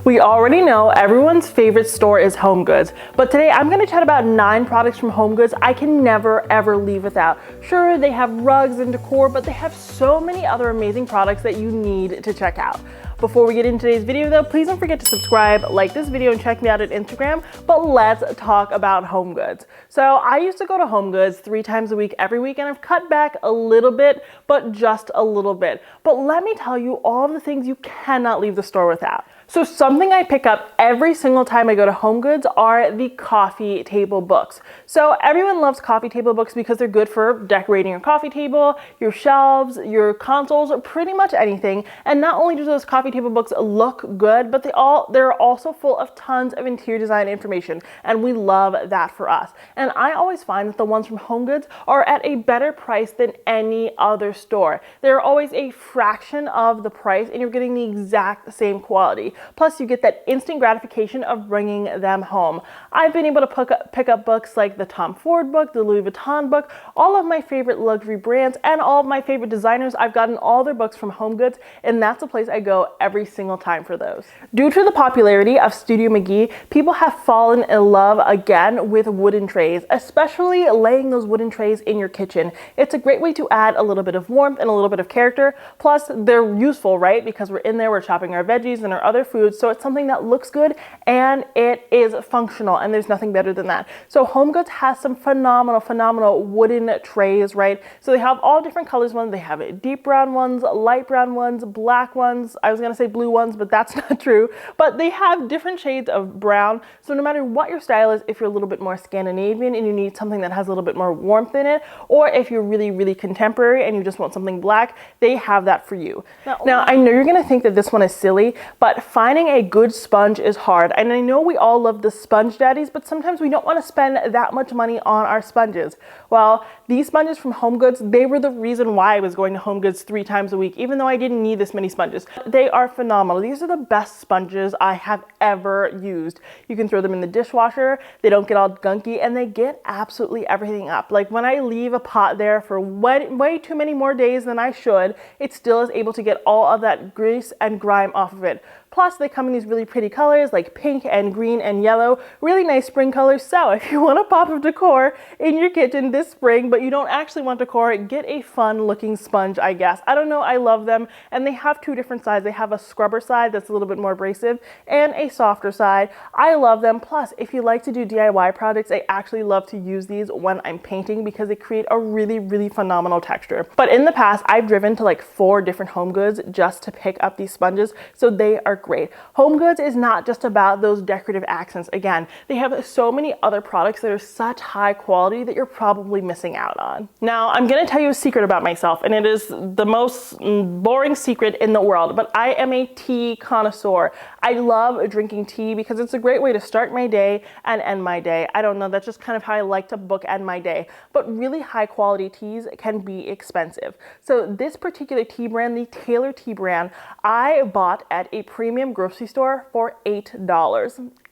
We already know everyone's favorite store is HomeGoods, but today I'm going to chat about 9 products from HomeGoods I can never ever leave without. Sure, they have rugs and decor, but they have so many other amazing products that you need to check out. Before we get into today's video though, please don't forget to subscribe, like this video, and check me out on Instagram, but let's talk about HomeGoods. So I used to go to HomeGoods 3 times a week every week, and I've cut back a little bit, but just a little bit. But let me tell you all of the things you cannot leave the store without. So something I pick up every single time I go to HomeGoods are the coffee table books. So everyone loves coffee table books because they're good for decorating your coffee table, your shelves, your consoles, pretty much anything. And not only do those coffee table books look good, but they're also full of tons of interior design information, and we love that for us. And I always find that the ones from HomeGoods are at a better price than any other store. They're always a fraction of the price, and you're getting the exact same quality. Plus, you get that instant gratification of bringing them home. I've been able to pick up books like the Tom Ford book, the Louis Vuitton book, all of my favorite luxury brands, and all of my favorite designers. I've gotten all their books from HomeGoods, and that's a place I go every single time for those. Due to the popularity of Studio McGee, people have fallen in love again with wooden trays, especially laying those wooden trays in your kitchen. It's a great way to add a little bit of warmth and a little bit of character. Plus, they're useful, right? Because we're in there, we're chopping our veggies and our other foods, so it's something that looks good and it is functional, and there's nothing better than that. So HomeGoods has some phenomenal wooden trays, right? So they have all different colors ones. They have deep brown ones, light brown ones, black ones. I was gonna say blue ones, but that's not true. But they have different shades of brown. So no matter what your style is, if you're a little bit more Scandinavian and you need something that has a little bit more warmth in it, or if you're really contemporary and you just want something black, they have that for you. Now I know you're gonna think that this one is silly, but finding a good sponge is hard. And I know we all love the sponge daddies, but sometimes we don't want to spend that much money on our sponges. Well, these sponges from HomeGoods, they were the reason why I was going to HomeGoods 3 times a week, even though I didn't need this many sponges. They are phenomenal. These are the best sponges I have ever used. You can throw them in the dishwasher, they don't get all gunky, and they get absolutely everything up. Like when I leave a pot there for way too many more days than I should, it still is able to get all of that grease and grime off of it. Plus, they come in these really pretty colors like pink and green and yellow, really nice spring colors. So if you want a pop of decor in your kitchen this spring, but you don't actually want decor, get a fun looking sponge, I guess. I don't know, I love them. And they have 2 different sides. They have a scrubber side that's a little bit more abrasive and a softer side. I love them. Plus, if you like to do DIY projects, I actually love to use these when I'm painting because they create a really phenomenal texture. But in the past, I've driven to like 4 different HomeGoods just to pick up these sponges. So they are great. HomeGoods is not just about those decorative accents. Again, they have so many other products that are such high quality that you're probably missing out on. Now, I'm going to tell you a secret about myself, and it is the most boring secret in the world, but I am a tea connoisseur. I love drinking tea because it's a great way to start my day and end my day. I don't know, that's just kind of how I like to bookend my day. But really high quality teas can be expensive. So this particular tea brand, the Taylor tea brand, I bought at a premium grocery store for $8.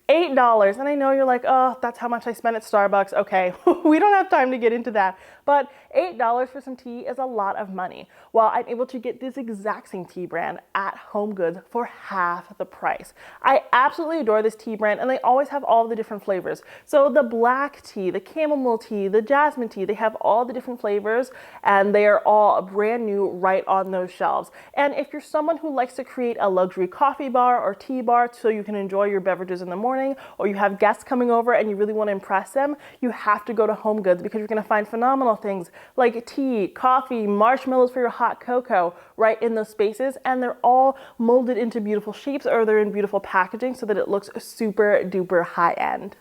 $8. And I know you're like, oh, that's how much I spent at Starbucks. Okay, we don't have time to get into that. But $8 for some tea is a lot of money. Well, I'm able to get this exact same tea brand at HomeGoods for half the price. I absolutely adore this tea brand, and they always have all the different flavors. So the black tea, the chamomile tea, the jasmine tea, they have all the different flavors, and they are all brand new right on those shelves. And if you're someone who likes to create a luxury coffee bar or tea bar so you can enjoy your beverages in the morning, or you have guests coming over and you really want to impress them, you have to go to HomeGoods because you're going to find phenomenal things like tea, coffee, marshmallows for your hot cocoa right in those spaces, and they're all molded into beautiful shapes, or they're in beautiful packaging so that it looks super duper high end.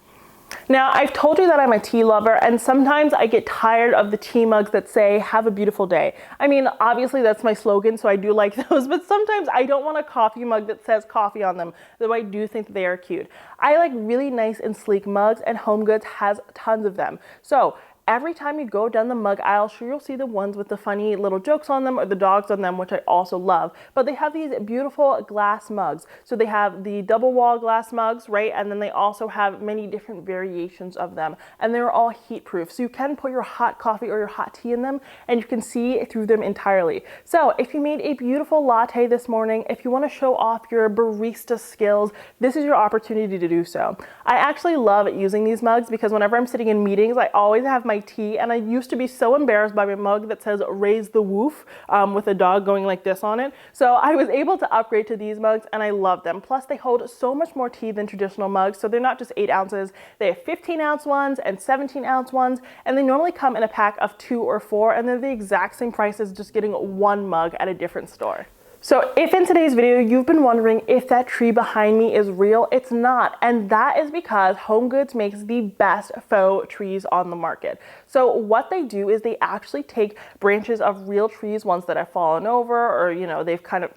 Now, I've told you that I'm a tea lover, and sometimes I get tired of the tea mugs that say, have a beautiful day. I mean, obviously that's my slogan, so I do like those, but sometimes I don't want a coffee mug that says coffee on them, though I do think that they are cute. I like really nice and sleek mugs, and HomeGoods has tons of them. So every time you go down the mug aisle, sure, you'll see the ones with the funny little jokes on them or the dogs on them, which I also love. But they have these beautiful glass mugs. So they have the double wall glass mugs, right? And then they also have many different variations of them. And they're all heat proof. So you can put your hot coffee or your hot tea in them and you can see through them entirely. So if you made a beautiful latte this morning, if you want to show off your barista skills, this is your opportunity to do so. I actually love using these mugs because whenever I'm sitting in meetings, I always have my tea, and I used to be so embarrassed by my mug that says raise the woof with a dog going like this on it. So I was able to upgrade to these mugs and I love them. Plus they hold so much more tea than traditional mugs. So they're not just 8 ounces, they have 15-ounce ones and 17-ounce ones, and they normally come in a pack of 2 or 4, and they're the exact same price as just getting one mug at a different store. So if in today's video you've been wondering if that tree behind me is real, it's not. And that is because HomeGoods makes the best faux trees on the market. So what they do is they actually take branches of real trees, ones that have fallen over, or they've kind of,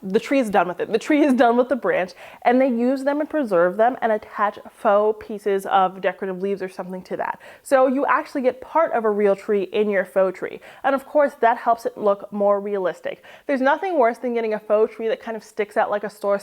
the tree is done with it. The tree is done with the branch, and they use them and preserve them and attach faux pieces of decorative leaves or something to that. So you actually get part of a real tree in your faux tree. And of course that helps it look more realistic. There's nothing worse than getting a faux tree that kind of sticks out like a sore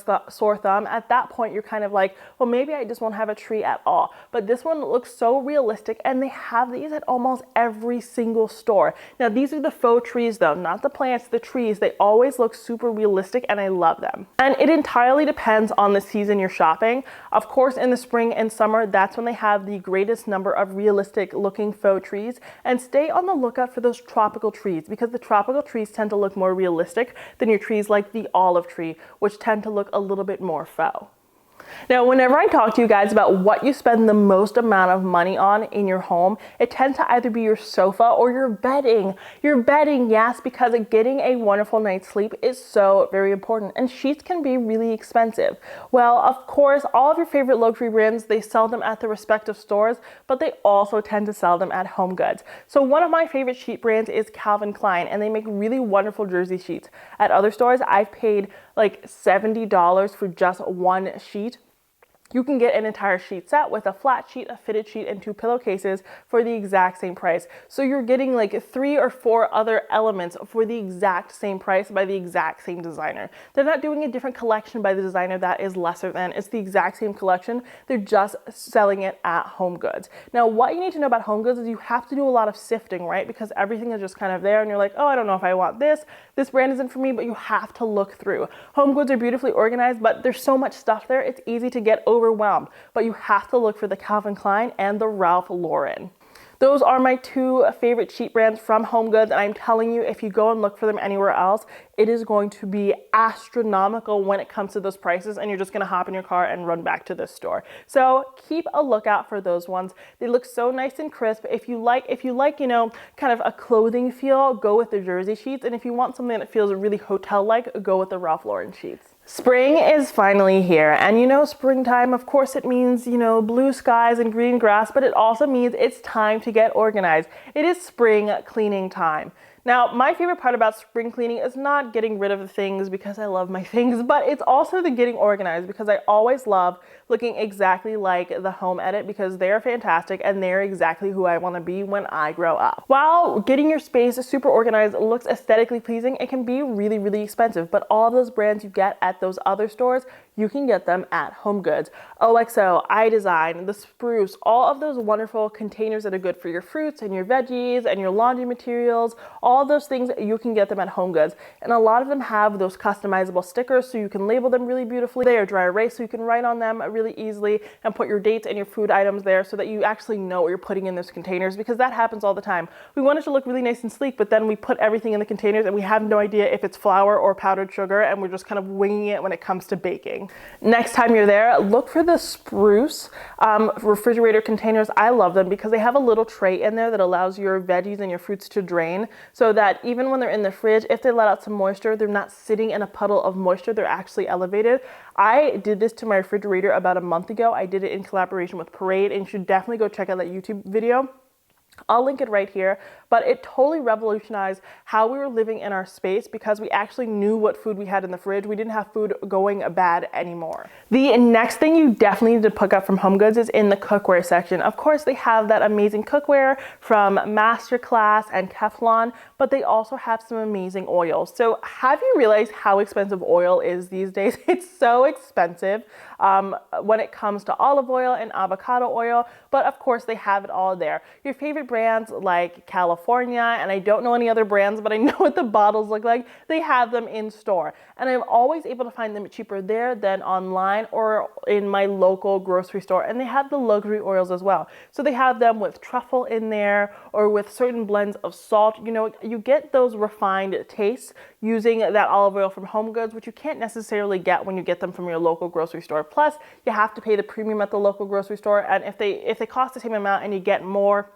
thumb. At that point, you're kind of like, well, maybe I just won't have a tree at all. But this one looks so realistic, and they have these at almost every single store. Now, these are the faux trees though, not the plants, the trees. They always look super realistic, and I love them. And it entirely depends on the season you're shopping. Of course, in the spring and summer, that's when they have the greatest number of realistic looking faux trees. And stay on the lookout for those tropical trees, because the tropical trees tend to look more realistic than your trees like the olive tree, which tend to look a little bit more faux. Now, whenever I talk to you guys about what you spend the most amount of money on in your home, it tends to either be your sofa or your bedding. Your bedding, yes, because getting a wonderful night's sleep is so very important, and sheets can be really expensive. Well, of course, all of your favorite luxury brands, they sell them at the respective stores, but they also tend to sell them at HomeGoods. So one of my favorite sheet brands is Calvin Klein, and they make really wonderful jersey sheets. At other stores, I've paid like $70 for just one sheet. You can get an entire sheet set with a flat sheet, a fitted sheet, and 2 pillowcases for the exact same price. So you're getting like 3 or 4 other elements for the exact same price by the exact same designer. They're not doing a different collection by the designer that is lesser than. It's the exact same collection. They're just selling it at HomeGoods. Now, what you need to know about HomeGoods is you have to do a lot of sifting, right? Because everything is just kind of there, and you're like, oh, I don't know if I want this. This brand isn't for me, but you have to look through. HomeGoods are beautifully organized, but there's so much stuff there, it's easy to get overwhelmed. But you have to look for the Calvin Klein and the Ralph Lauren. Those are my 2 favorite sheet brands from HomeGoods, and I'm telling you, if you go and look for them anywhere else, it is going to be astronomical when it comes to those prices, and you're just gonna hop in your car and run back to this store. So keep a lookout for those ones. They look so nice and crisp. If you like, kind of a clothing feel, go with the jersey sheets, and if you want something that feels really hotel-like, go with the Ralph Lauren sheets. Spring is finally here, and springtime, of course, it means, blue skies and green grass, but it also means it's time to get organized. It is spring cleaning time. Now, my favorite part about spring cleaning is not getting rid of the things because I love my things, but it's also the getting organized, because I always love looking exactly like the Home Edit, because they're fantastic and they're exactly who I want to be when I grow up. While getting your space super organized looks aesthetically pleasing, it can be really, really expensive, but all of those brands you get at those other stores, you can get them at HomeGoods. OXO, iDesign, The Spruce, all of those wonderful containers that are good for your fruits and your veggies and your laundry materials, all those things, you can get them at HomeGoods. And a lot of them have those customizable stickers so you can label them really beautifully. They are dry erase, so you can write on them really easily and put your dates and your food items there so that you actually know what you're putting in those containers, because that happens all the time. We want it to look really nice and sleek, but then we put everything in the containers and we have no idea if it's flour or powdered sugar, and we're just kind of winging it when it comes to baking. Next time you're there, look for the Spruce refrigerator containers. I love them because they have a little tray in there that allows your veggies and your fruits to drain, so that even when they're in the fridge, if they let out some moisture, they're not sitting in a puddle of moisture, they're actually elevated. I did this to my refrigerator about a month ago. I did it in collaboration with Parade, and you should definitely go check out that YouTube video. I'll link it right here, but it totally revolutionized how we were living in our space because we actually knew what food we had in the fridge. We didn't have food going bad anymore. The next thing you definitely need to pick up from HomeGoods is in the cookware section. Of course, they have that amazing cookware from Masterclass and Teflon, but they also have some amazing oils. So have you realized how expensive oil is these days? It's so expensive when it comes to olive oil and avocado oil, but of course they have it all there. Your favorite brands like California, and I don't know any other brands, but I know what the bottles look like. They have them in store, and I'm always able to find them cheaper there than online or in my local grocery store. And they have the luxury oils as well. So they have them with truffle in there or with certain blends of salt. You know, you get those refined tastes using that olive oil from HomeGoods, which you can't necessarily get when you get them from your local grocery store. Plus, you have to pay the premium at the local grocery store, and if they cost the same amount and you get more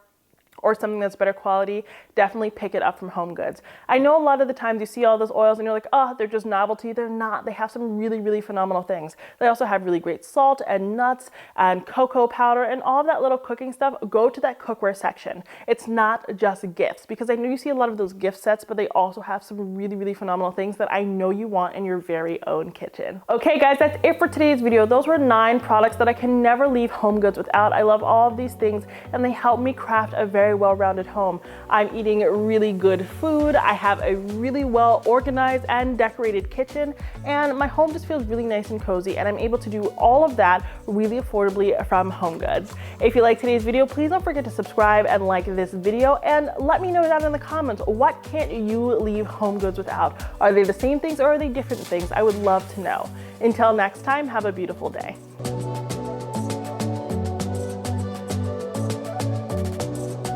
or something that's better quality, definitely pick it up from HomeGoods. I know a lot of the times you see all those oils and you're like, oh, they're just novelty. They're not. They have some really, really phenomenal things. They also have really great salt and nuts and cocoa powder and all of that little cooking stuff. Go to that cookware section. It's not just gifts, because I know you see a lot of those gift sets, but they also have some really, really phenomenal things that I know you want in your very own kitchen. Okay, guys, that's it for today's video. Those were 9 products that I can never leave HomeGoods without. I love all of these things, and they help me craft a very well-rounded home. I'm eating really good food. I have a really well organized and decorated kitchen, and my home just feels really nice and cozy, and I'm able to do all of that really affordably from HomeGoods. If you like today's video, please don't forget to subscribe and like this video, and let me know down in the comments, what can't you leave HomeGoods without? Are they the same things or are they different things? I would love to know. Until next time, have a beautiful day.